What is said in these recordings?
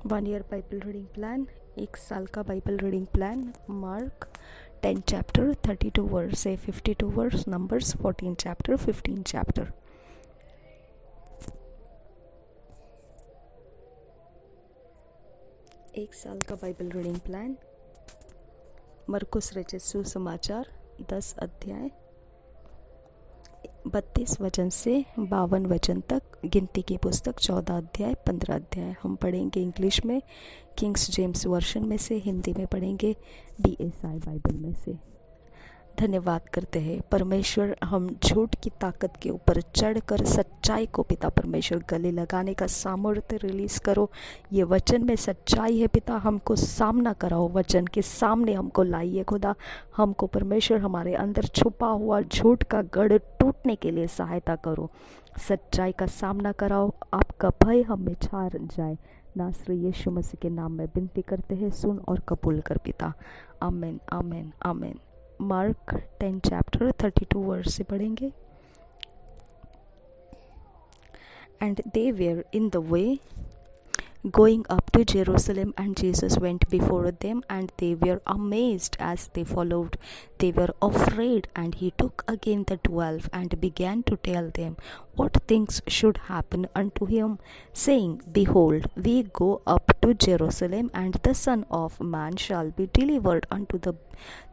1 year Bible reading plan, 1 साल का Bible reading plan. Mark 10 chapter 32 verse से 52 verse, numbers 14 chapter 15 chapter. एक साल का बाइबल रीडिंग प्लान। मरकुस रचित सुसमाचार 10 अध्याय 32 वचन से 52 वचन तक। गिनती की पुस्तक 14 अध्याय 15 अध्याय। हम पढ़ेंगे इंग्लिश में, किंग्स जेम्स वर्शन में से, हिंदी में पढ़ेंगे BSI बाइबल में से। धन्यवाद करते हैं परमेश्वर, हम झूठ की ताकत के ऊपर चढ़कर सच्चाई को पिता परमेश्वर गले लगाने का सामर्थ्य रिलीज करो। ये वचन में सच्चाई है पिता, हमको सामना कराओ, वचन के सामने हमको लाइए खुदा। हमको परमेश्वर हमारे अंदर छुपा हुआ झूठ का गढ़ टूटने के लिए सहायता करो, सच्चाई का सामना कराओ, आपका भय हम में छा जाए। नासरी यीशु मसीह के नाम में विनती करते हैं, सुन और कबूल कर पिता। आमीन आमीन आमीन। मार्क 10 चैप्टर 32 वर्स से पढ़ेंगे। And they were in the way going up to Jerusalem, and Jesus went before them, and they were amazed as they followed. They were afraid, and he took again the 12 and began to tell them what things should happen unto him, saying, Behold, we go up to Jerusalem, and the Son of Man shall be delivered unto the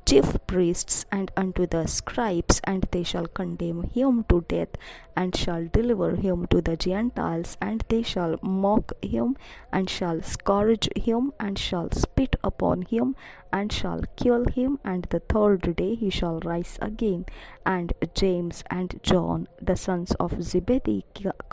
chief priests and unto the scribes, and they shall condemn him to death, and shall deliver him to the Gentiles, and they shall mock him, and shall scourge him, and shall spit upon him, and shall kill him, and the third day he shall rise again. And James and John, the sons of Zebedee,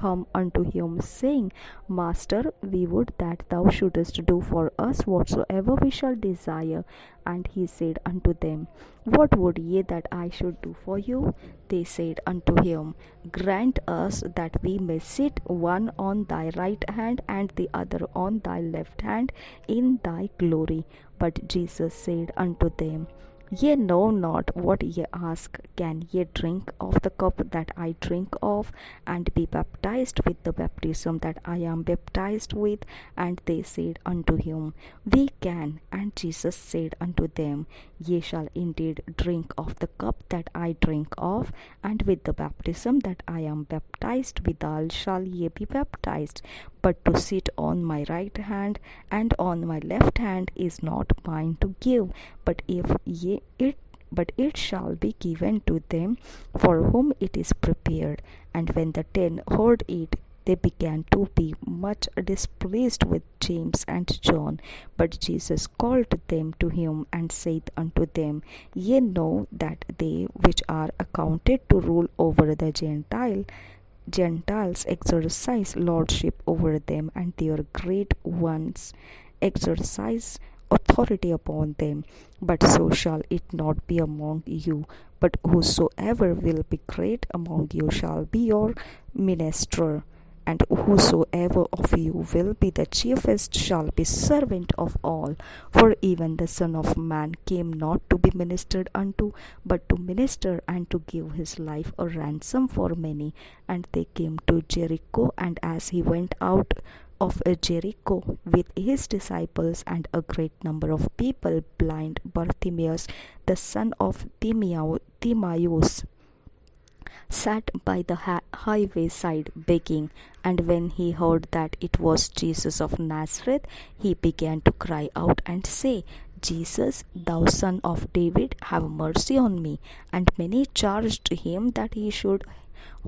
come unto him, saying, Master, we would that thou shouldest do for us whatsoever we shall desire. And he said unto them, What would ye that I should do for you? They said unto him, Grant us that we may sit one on thy right hand and the other on thy left hand in thy glory. But Jesus said unto them, Ye know not what ye ask. Can ye drink of the cup that I drink of, and be baptized with the baptism that I am baptized with? And they said unto him, We can. And Jesus said unto them, Ye shall indeed drink of the cup that I drink of, and with the baptism that I am baptized withal shall ye be baptized. But to sit on my right hand and on my left hand is not mine to give, but it shall be given to them for whom it is prepared. And when the 10 heard it, they began to be much displeased with James and John. But Jesus called them to him, and said unto them, Ye know that they which are accounted to rule over the Gentiles exercise lordship over them, and their great ones exercise authority upon them. But so shall it not be among you. But whosoever will be great among you shall be your minister. And whosoever of you will be the chiefest shall be servant of all. For even the Son of Man came not to be ministered unto, but to minister, and to give his life a ransom for many. And they came to Jericho, and as he went out of Jericho with his disciples and a great number of people, blind Bartimaeus, the son of Timaeus, sat by the highway side begging. And when he heard that it was Jesus of Nazareth, he began to cry out and say, Jesus, thou son of David, have mercy on me. And many charged him that he should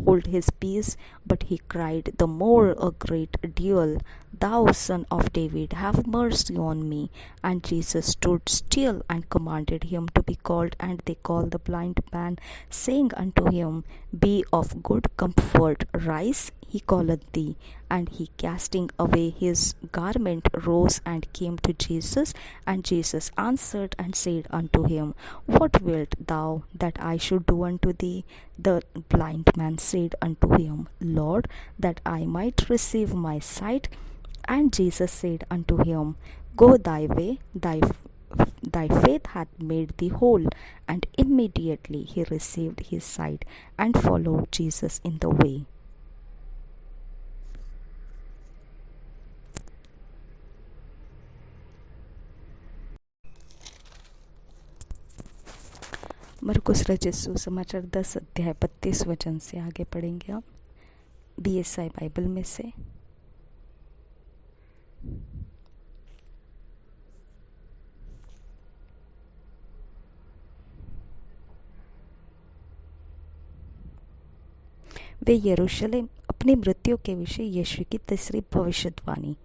hold his peace, but he cried the more a great deal, Thou son of David, have mercy on me. And Jesus stood still and commanded him to be called. And they called the blind man, saying unto him, Be of good comfort, rise, he calleth thee. And he, casting away his garment, rose and came to Jesus. And Jesus answered and said unto him, What wilt thou that I should do unto thee? The blind man said unto him, Lord, that I might receive my sight. And Jesus said unto him, Go thy way, thy faith hath made thee whole. And immediately he received his sight, and followed Jesus in the way. मरकुस रचित सुसमाचार 10 अध्याय 32 वचन से आगे पढ़ेंगे हम BSI Bible में से। वे यरूशलेम अपनी मृत्यु के विषय यीशु की तीसरी भविष्यवाणी।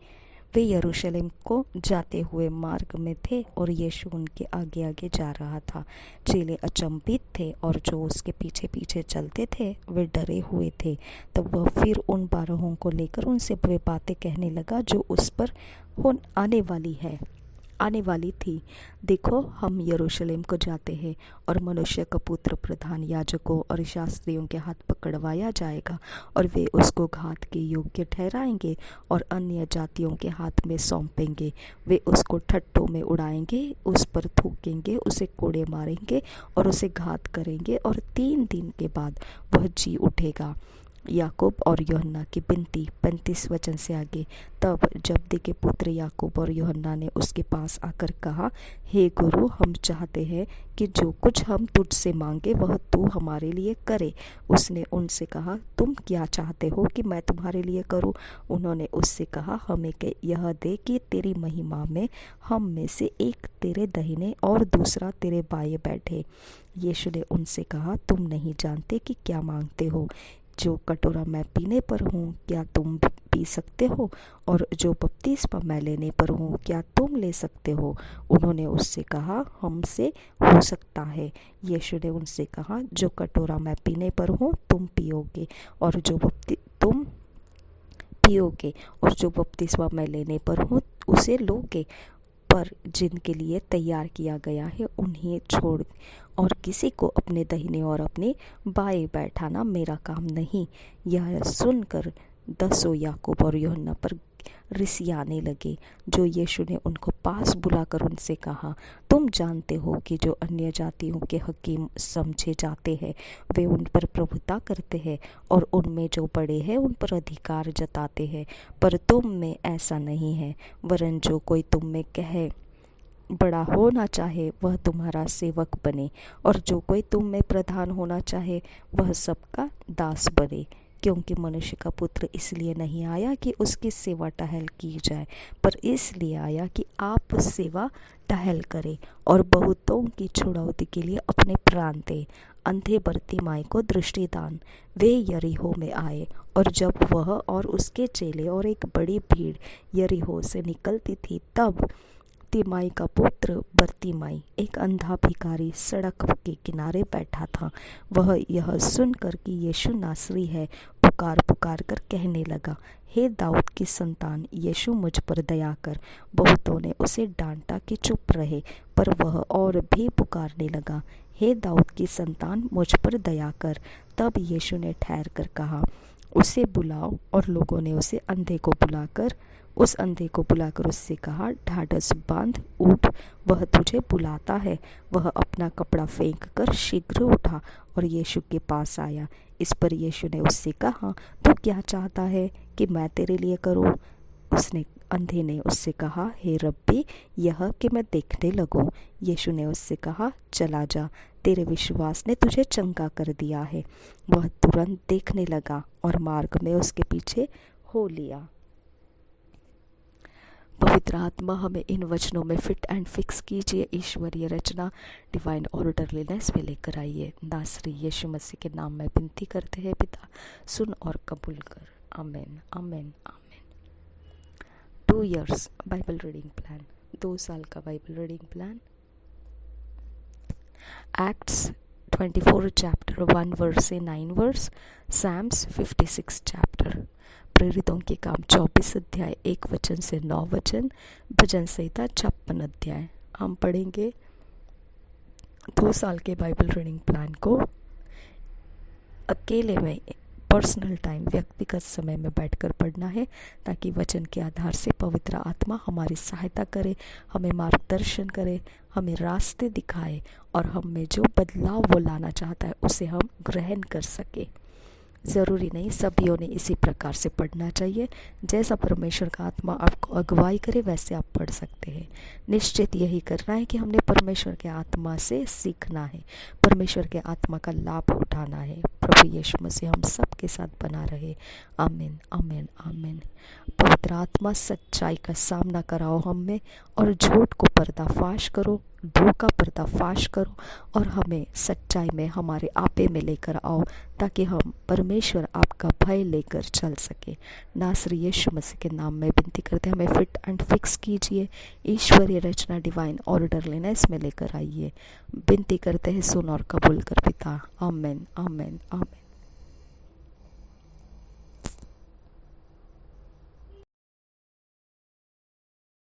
वे यरूशलेम को जाते हुए मार्ग में थे और यीशु उनके आगे आगे जा रहा था। चेले अचंभित थे और जो उसके पीछे पीछे चलते थे वे डरे हुए थे। तब वह फिर उन 12 को लेकर उनसे वे बातें कहने लगा जो उस पर आने वाली थी। देखो, हम यरूशलेम को जाते हैं और मनुष्य का पुत्र प्रधान याजकों और शास्त्रियों के हाथ पकड़वाया जाएगा और वे उसको घात के योग्य ठहराएंगे और अन्य जातियों के हाथ में सौंपेंगे। वे उसको ठट्ठों में उड़ाएंगे, उस पर थूकेंगे, उसे कोड़े मारेंगे और उसे घात करेंगे और 3 दिन के बाद वह जी उठेगा। याकूब और यूहन्ना की विनती 35 वचन से आगे। तब जब्दी के पुत्र याकूब और यूहन्ना ने उसके पास आकर कहा, हे गुरु, हम चाहते हैं कि जो कुछ हम तुझसे मांगे वह तू हमारे लिए करे। उसने उनसे कहा, तुम क्या चाहते हो कि मैं तुम्हारे लिए करूं? उन्होंने उससे कहा, हमें यह दे कि तेरी महिमा में हम में से एक तेरे दाहिने और दूसरा तेरे बाएं बैठे। यीशु ने उनसे कहा, तुम नहीं जानते कि क्या मांगते हो। जो कटोरा मैं पीने पर हूँ क्या तुम पी सकते हो, और जो बपतिस्मा मैं लेने पर हूँ क्या तुम ले सकते हो? उन्होंने उससे कहा, हमसे हो सकता है। यीशु ने उनसे कहा, जो कटोरा मैं पीने पर हूँ तुम पियोगे, और जो बपतिस्मा मैं लेने पर हूँ उसे लोगे, पर जिनके लिए तैयार किया गया है उन्हें छोड़ और किसी को अपने दाहिने और अपने बाएं बैठाना मेरा काम नहीं। यह सुनकर 10 याकूब और यूहन्ना पर रिसियाने लगे। जो यीशु ने उनको पास बुलाकर उनसे कहा, तुम जानते हो कि जो अन्य जातियों के हकीम समझे जाते हैं वे उन पर प्रभुता करते हैं और उनमें जो बड़े हैं उन पर अधिकार जताते हैं, पर तुम में ऐसा नहीं है। वरन जो कोई तुम में कहे बड़ा होना चाहे वह तुम्हारा सेवक बने, और जो कोई तुम में प्रधान होना चाहे वह सबका दास बने। क्योंकि मनुष्य का पुत्र इसलिए नहीं आया कि उसकी सेवा टहल की जाए, पर इसलिए आया कि आप सेवा टहल करें और बहुतों की छुड़ौती के लिए अपने प्राण दे। अंधे बरतिमाई को दृष्टिदान। वे यरीहो में आए, और जब वह और उसके चेले और एक बड़ी भीड़ यरीहो से निकलती थी, तब तिमाई का पुत्र बरतिमाई, एक अंधा भिखारी, सड़क के किनारे बैठा था। वह यह सुनकर कि यीशु नासरी है, पुकार पुकार कर कहने लगा, हे दाऊद की संतान, यीशु मुझ पर दया कर। बहुतों ने उसे डांटा कि चुप रहे, पर वह और भी पुकारने लगा, हे दाऊद की संतान, मुझ पर दया कर। तब यीशु ने ठहर कर कहा, उसे बुलाओ, और लोगों ने उस अंधे को बुलाकर उससे कहा, ढाढ़स बांध, उठ, वह तुझे बुलाता है। वह अपना कपड़ा फेंक कर शीघ्र उठा और यीशु के पास आया। इस पर यीशु ने उससे कहा, तू क्या चाहता है कि मैं तेरे लिए करूं? अंधे ने उससे कहा, हे रब्बी, यह कि मैं देखने लगूं। यीशु ने उससे कहा, चला जा, तेरे विश्वास ने तुझे चंगा कर दिया है। वह तुरंत देखने लगा और मार्ग में उसके पीछे हो लिया। पवित्र आत्मा हमें इन वचनों में फिट एंड फिक्स कीजिए। ईश्वरीय रचना, डिवाइन ऑर्डरलीनेस में लेकर आइए। नासरी यीशु मसीह के नाम में विनती करते हैं पिता, सुन और कबूल कर। आमीन, आमीन, आमीन। 2 years बाइबल रीडिंग प्लान, 2 साल का Bible reading plan. Acts 24 chapter 1 verse से 9 वर्स, सैम्स 56 चैप्टर, प्रेरितों के काम 24 अध्याय 1 वचन से 9 वचन, भजन संहिता 56 अध्याय। हम पढ़ेंगे 2 साल के बाइबल रीडिंग प्लान को अकेले में, पर्सनल टाइम, व्यक्तिगत समय में बैठकर पढ़ना है, ताकि वचन के आधार से पवित्र आत्मा हमारी सहायता करे, हमें मार्गदर्शन करे, हमें रास्ते दिखाए और हम में जो बदलाव वो लाना चाहता है उसे हम ग्रहण कर सके। ज़रूरी नहीं सभियों ने इसी प्रकार से पढ़ना चाहिए। जैसा परमेश्वर का आत्मा आपको अगुवाई करे वैसे आप पढ़ सकते हैं। निश्चित यही करना है कि हमने परमेश्वर के आत्मा से सीखना है, परमेश्वर के आत्मा का लाभ उठाना है। प्रभु यीशु मसीह हम सब के साथ बना रहे। आमीन आमीन आमीन। पवित्र आत्मा सच्चाई का सामना कराओ हम में, और झूठ को पर्दाफाश करो, धोखा पर्दाफाश करो, और हमें सच्चाई में हमारे आपे में लेकर आओ, ताकि हम परमेश्वर आपका भय लेकर चल सके। नासरी यीशु मसीह के नाम में विनती करते हैं, हमें फिट एंड फिक्स कीजिए, ईश्वरीय रचना डिवाइन ऑर्डरलीनेस में लेकर आइए। विनती करते हैं, सुन और कबूल कर पिता। आमीन आमीन आमीन।